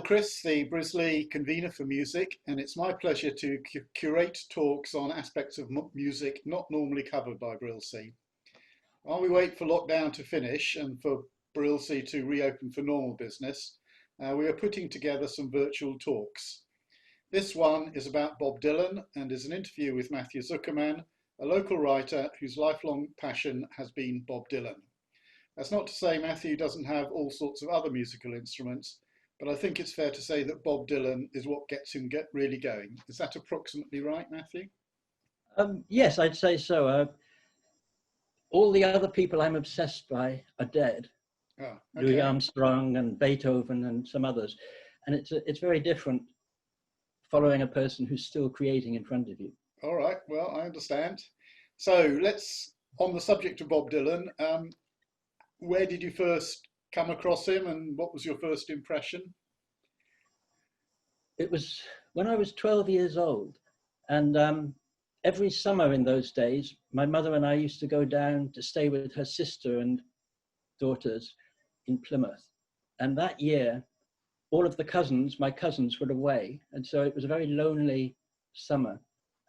Gilchrist, the Brisley convener for music, and it's my pleasure to curate talks on aspects of music not normally covered by Brilsey. While we wait for lockdown to finish and for Brilsey to reopen for normal business, we are putting together some virtual talks. This one is about Bob Dylan and is an interview with Matthew Zuckerman, a local writer whose lifelong passion has been Bob Dylan. That's not to say Matthew doesn't have all sorts of other musical instruments, but I think it's fair to say that Bob Dylan is what gets him really going. Is that approximately right, Matthew? Yes, I'd say so. All the other people I'm obsessed by are dead. Oh, okay. Louis Armstrong and Beethoven and some others. And it's very different following a person who's still creating in front of you. All right, well, I understand. So let's, on the subject of Bob Dylan, where did you first come across him and what was your first impression? It was when I was 12 years old, and every summer in those days, my mother and I used to go down to stay with her sister and daughters in Plymouth. And that year, all of my cousins were away. And so it was a very lonely summer.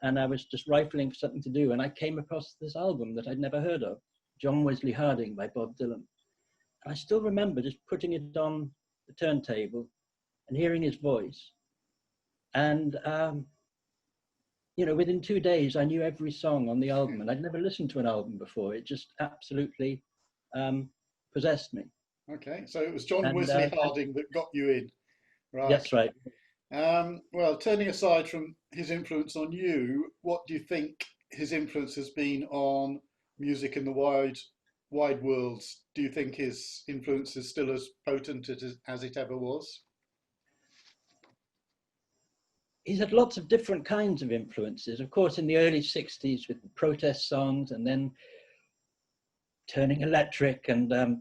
And I was just rifling for something to do. And I came across this album that I'd never heard of, John Wesley Harding by Bob Dylan. I still remember just putting it on the turntable and hearing his voice. And, you know, within 2 days, I knew every song on the album, and I'd never listened to an album before. It just absolutely possessed me. Okay, so it was John Wesley Harding that got you in, right? That's right. Well, turning aside from his influence on you, what do you think his influence has been on music in the wide world? Do you think his influence is still as potent as it ever was? He's had lots of different kinds of influences. Of course, in the early 60s with the protest songs and then turning electric and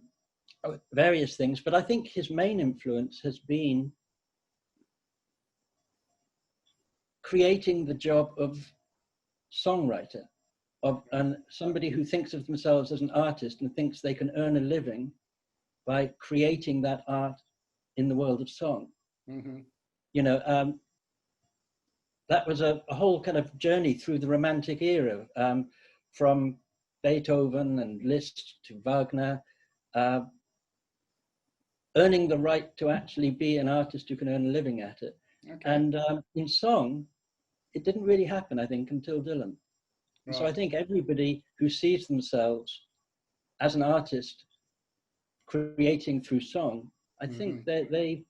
various things. But I think his main influence has been creating the job of songwriter, and somebody who thinks of themselves as an artist and thinks they can earn a living by creating that art in the world of song. Mm-hmm. You know, that was a whole kind of journey through the Romantic era, from Beethoven and Liszt to Wagner, earning the right to actually be an artist who can earn a living at it. Okay. And in song, it didn't really happen, I think, until Dylan. Right. So I think everybody who sees themselves as an artist creating through song, I think they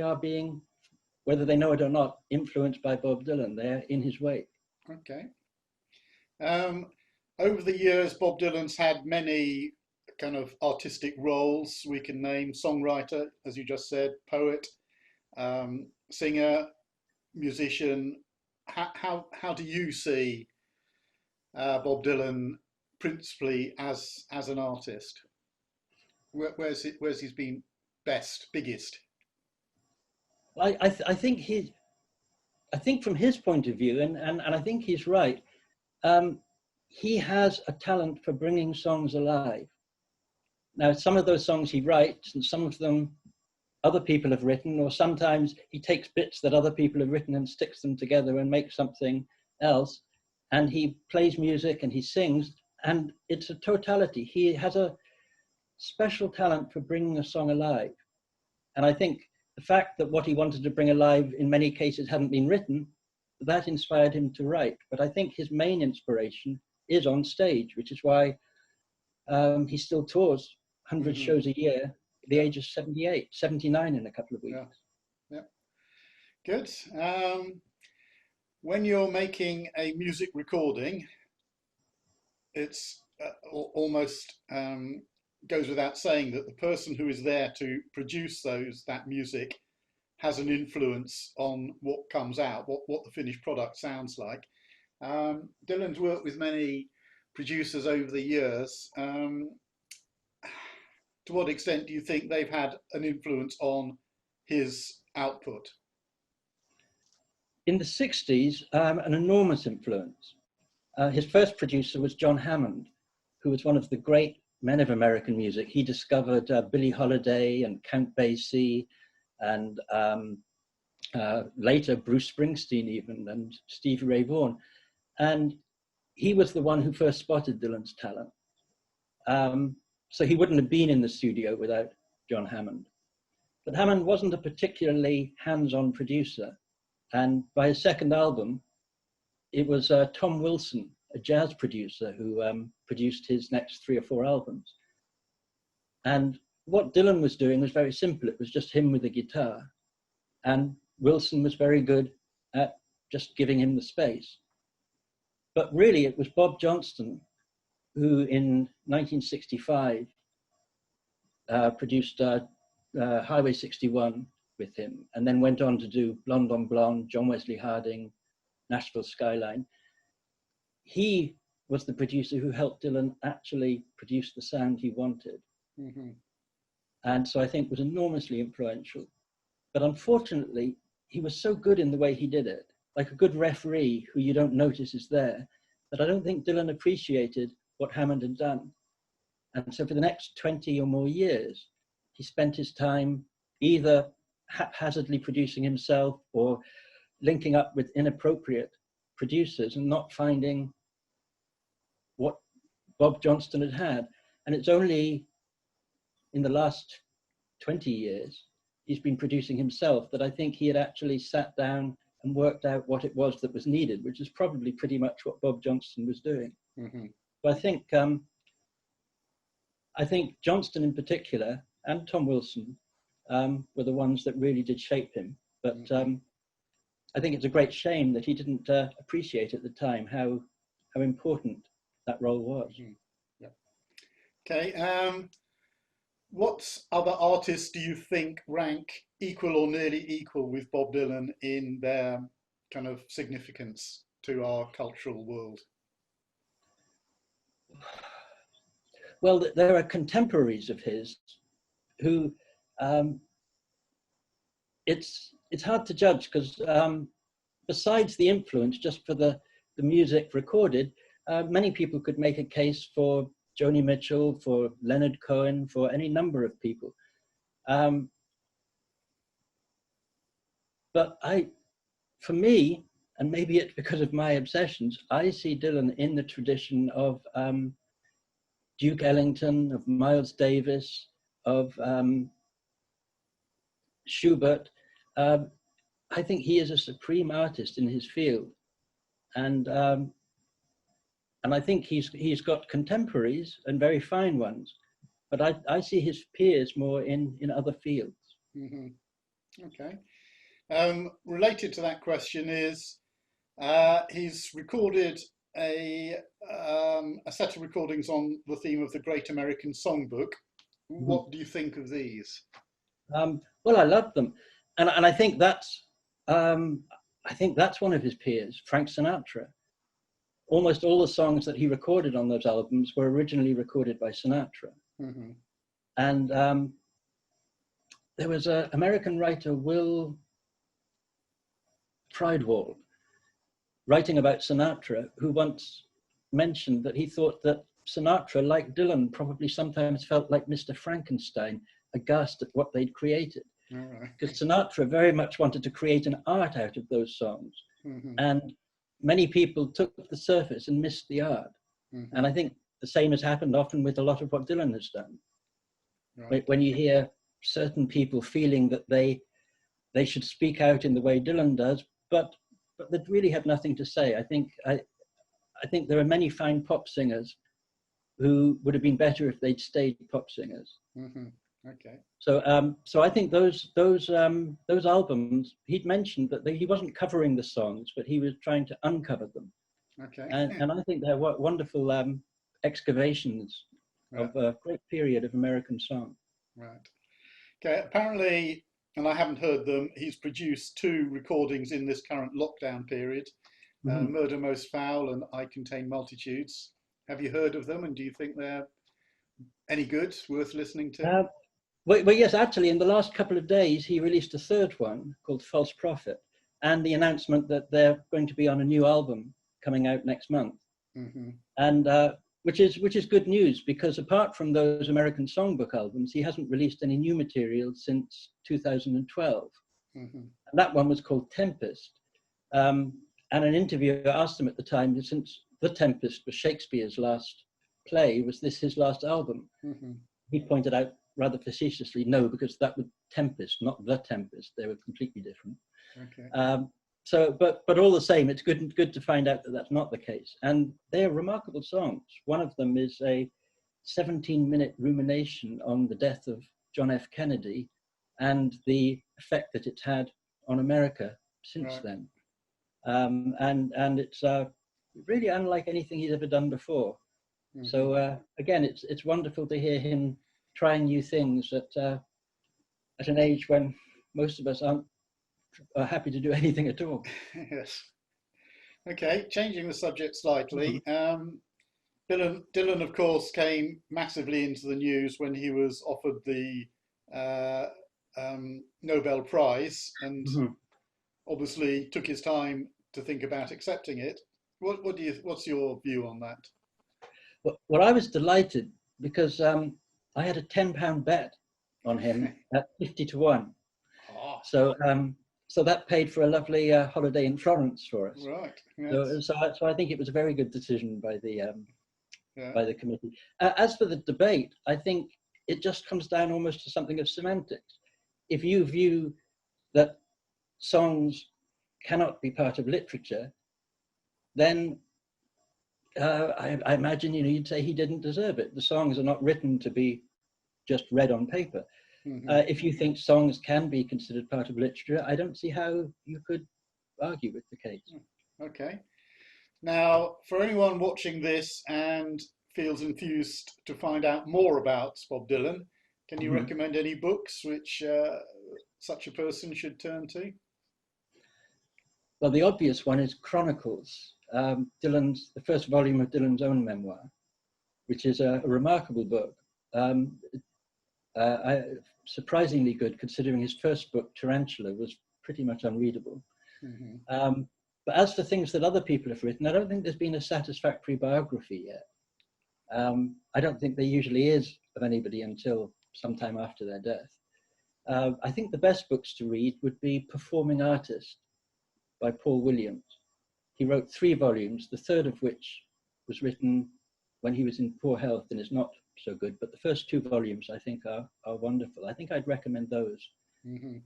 are being, whether they know it or not, influenced by Bob Dylan. They're in his wake. Okay. Over the years, Bob Dylan's had many kind of artistic roles. We can name songwriter, as you just said, poet, singer, musician. How do you see Bob Dylan principally as an artist? Where's he's been biggest? I think from his point of view, and I think he's right, he has a talent for bringing songs alive. Now, some of those songs he writes, and some of them other people have written, or sometimes he takes bits that other people have written and sticks them together and makes something else. And he plays music and he sings, and it's a totality. He has a special talent for bringing a song alive. And I think the fact that what he wanted to bring alive in many cases hadn't been written, that inspired him to write. But I think his main inspiration is on stage, which is why he still tours 100 shows a year at the age of 79 in a couple of weeks. Yeah. Good. When you're making a music recording, it's almost goes without saying that the person who is there to produce that music has an influence on what comes out, what the finished product sounds like. Dylan's worked with many producers over the years. To what extent do you think they've had an influence on his output? In the 60s, an enormous influence. His first producer was John Hammond, who was one of the great men of American music. He discovered Billie Holiday and Count Basie and later Bruce Springsteen even, and Stevie Ray Vaughan. And he was the one who first spotted Dylan's talent. So he wouldn't have been in the studio without John Hammond. But Hammond wasn't a particularly hands-on producer. And by his second album, it was Tom Wilson, a jazz producer, who produced his next 3 or 4 albums. And what Dylan was doing was very simple. It was just him with a guitar. And Wilson was very good at just giving him the space. But really, it was Bob Johnston who, in 1965, produced Highway 61 with him, and then went on to do Blonde on Blonde, John Wesley Harding, Nashville Skyline. He was the producer who helped Dylan actually produce the sound he wanted. Mm-hmm. And so I think was enormously influential. But unfortunately, he was so good in the way he did it, like a good referee who you don't notice is there, that I don't think Dylan appreciated what Hammond had done. And so for the next 20 or more years, he spent his time either haphazardly producing himself or linking up with inappropriate producers and not finding what Bob Johnston had had. And it's only in the last 20 years he's been producing himself that I think he had actually sat down and worked out what it was that was needed, which is probably pretty much what Bob Johnston was doing. Mm-hmm. But I think Johnston in particular and Tom Wilson were the ones that really did shape him. But I think it's a great shame that he didn't appreciate at the time how important that role was. Mm-hmm. Yeah. Okay. What other artists do you think rank equal or nearly equal with Bob Dylan in their kind of significance to our cultural world? Well, there are contemporaries of his who it's hard to judge because besides the influence just for the music recorded, many people could make a case for Joni Mitchell, for Leonard Cohen, for any number of people. But for me, and maybe it's because of my obsessions, I see Dylan in the tradition of Duke Ellington, of Miles Davis, of Schubert. I think he is a supreme artist in his field. And I think he's got contemporaries and very fine ones, but I see his peers more in other fields. Mm-hmm. Okay. Related to that question is, he's recorded a set of recordings on the theme of the Great American Songbook. Mm-hmm. What do you think of these? Well, I love them, and I think that's one of his peers, Frank Sinatra. Almost all the songs that he recorded on those albums were originally recorded by Sinatra. Mm-hmm. And there was an American writer, Will Prydwall, writing about Sinatra, who once mentioned that he thought that Sinatra, like Dylan, probably sometimes felt like Mr. Frankenstein, aghast at what they'd created. Because Sinatra very much wanted to create an art out of those songs. Mm-hmm. And many people took the surface and missed the art. Mm-hmm. And I think the same has happened often with a lot of what Dylan has done. Right. When you hear certain people feeling that they should speak out in the way Dylan does, but they really have nothing to say. I think there are many fine pop singers who would have been better if they'd stayed pop singers. Mm-hmm. Okay. So I think those albums, he'd mentioned that he wasn't covering the songs, but he was trying to uncover them. Okay. And I think they're wonderful excavations of a great period of American song. Right. Okay. Apparently, and I haven't heard them, he's produced 2 recordings in this current lockdown period, mm-hmm. Murder Most Foul and I Contain Multitudes. Have you heard of them, and do you think they're any good, worth listening to? Well, yes, actually, in the last couple of days, he released a 3rd one called False Prophet, and the announcement that they're going to be on a new album coming out next month. Mm-hmm. And which is good news, because apart from those American Songbook albums, he hasn't released any new material since 2012. Mm-hmm. And that one was called Tempest. And an interviewer asked him at the time, since The Tempest was Shakespeare's last play, was this his last album? Mm-hmm. He pointed out rather facetiously, no, because that was Tempest, not The Tempest. They were completely different. Okay. But all the same, it's good to find out that that's not the case. And they're remarkable songs. One of them is a 17-minute rumination on the death of John F. Kennedy and the effect that it's had on America since then. And it's really unlike anything he's ever done before. Mm-hmm. So again, it's wonderful to hear him trying new things at an age when most of us aren't happy to do anything at all. Yes. Okay, changing the subject slightly. Dylan, of course, came massively into the news when he was offered the Nobel Prize, and obviously took his time to think about accepting it. What's your view on that? Well, I was delighted because I had a £10 bet on him at 50 to 1. Oh. So that paid for a lovely holiday in Florence for us. Right. Yes. So I think it was a very good decision by the committee. As for the debate, I think it just comes down almost to something of semantics. If you view that songs cannot be part of literature, then I imagine you'd say he didn't deserve it. The songs are not written to be just read on paper. Mm-hmm. If you think songs can be considered part of literature, I don't see how you could argue with the case. Okay. Now, for anyone watching this and feels enthused to find out more about Bob Dylan, can you recommend any books which such a person should turn to? Well, the obvious one is Chronicles, the first volume of Dylan's own memoir, which is a remarkable book. Surprisingly good, considering his first book, Tarantula, was pretty much unreadable. Mm-hmm. But as for things that other people have written, I don't think there's been a satisfactory biography yet. I don't think there usually is of anybody until sometime after their death. I think the best books to read would be Performing Artist by Paul Williams. He wrote 3 volumes, the third of which was written when he was in poor health and is not so good, but the first 2 volumes I think are wonderful. I think I'd recommend those. Mm-hmm.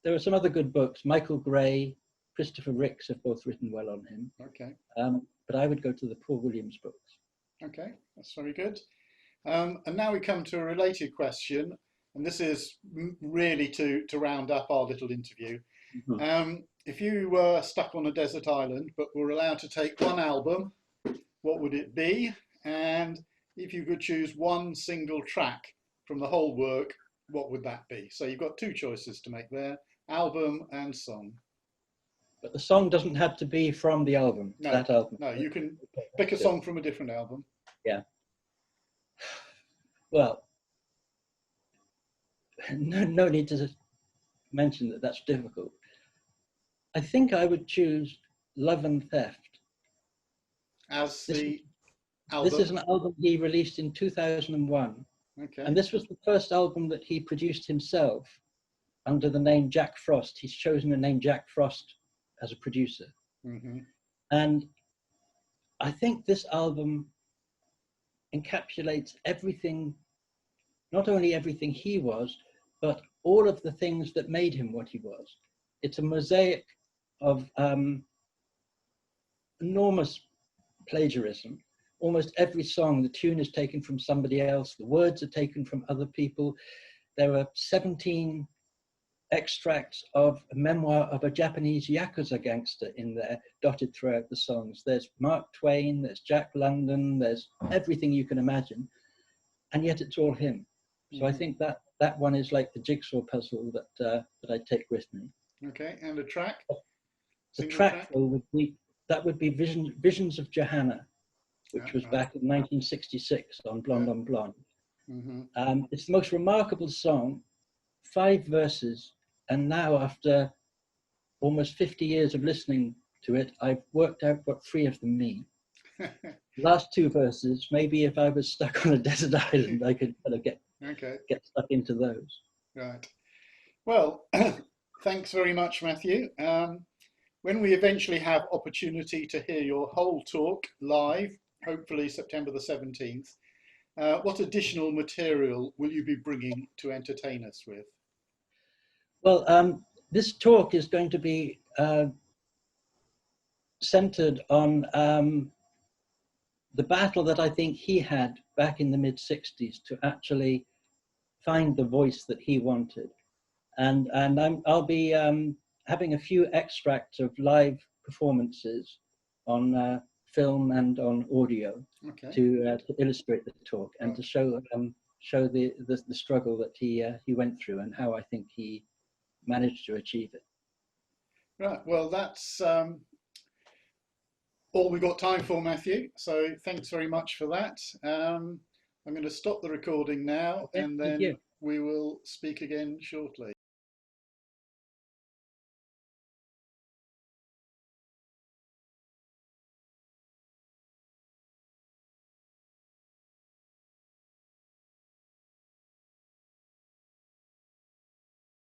There are some other good books. Michael Gray, Christopher Ricks have both written well on him. Okay. But I would go to the Paul Williams books. Okay, that's very good. And now we come to a related question, and this is really to round up our little interview. Mm-hmm. If you were stuck on a desert island but were allowed to take one album, what would it be? And if you could choose one single track from the whole work, what would that be? So you've got 2 choices to make there, album and song. But the song doesn't have to be from the album, that album. No, you can pick a song from a different album. Yeah. Well, no need to mention that that's difficult. I think I would choose Love and Theft. As the album? This is an album he released in 2001. Okay. And this was the first album that he produced himself under the name Jack Frost. He's chosen the name Jack Frost as a producer. Mm-hmm. And I think this album encapsulates everything, not only everything he was, but all of the things that made him what he was. It's a mosaic of enormous plagiarism. Almost every song, the tune is taken from somebody else, the words are taken from other people. There are 17 extracts of a memoir of a Japanese Yakuza gangster in there, dotted throughout the songs. There's Mark Twain, there's Jack London, there's everything you can imagine, and yet it's all him. So I think that one is like the jigsaw puzzle that I take with me. Okay, and a track? The track would be Visions of Johanna, which was back in 1966 on Blonde on Blonde. Mm-hmm. It's the most remarkable song, 5 verses, and now after almost 50 years of listening to it, I've worked out what 3 of them mean. Last 2 verses, maybe if I was stuck on a desert island, I could kind of get stuck into those. Right. Well, thanks very much, Matthew. When we eventually have opportunity to hear your whole talk live, hopefully September the 17th, what additional material will you be bringing to entertain us with? Well, this talk is going to be centered on the battle that I think he had back in the mid-60s to actually find the voice that he wanted. And I'll be having a few extracts of live performances on film and on audio Okay. to illustrate the talk and Right. to show the struggle that he went through and how I think he managed to achieve it. Right. Well, that's all we've got time for, Matthew. So thanks very much for that. I'm going to stop the recording now, Okay, and thank then you. we will speak again shortly.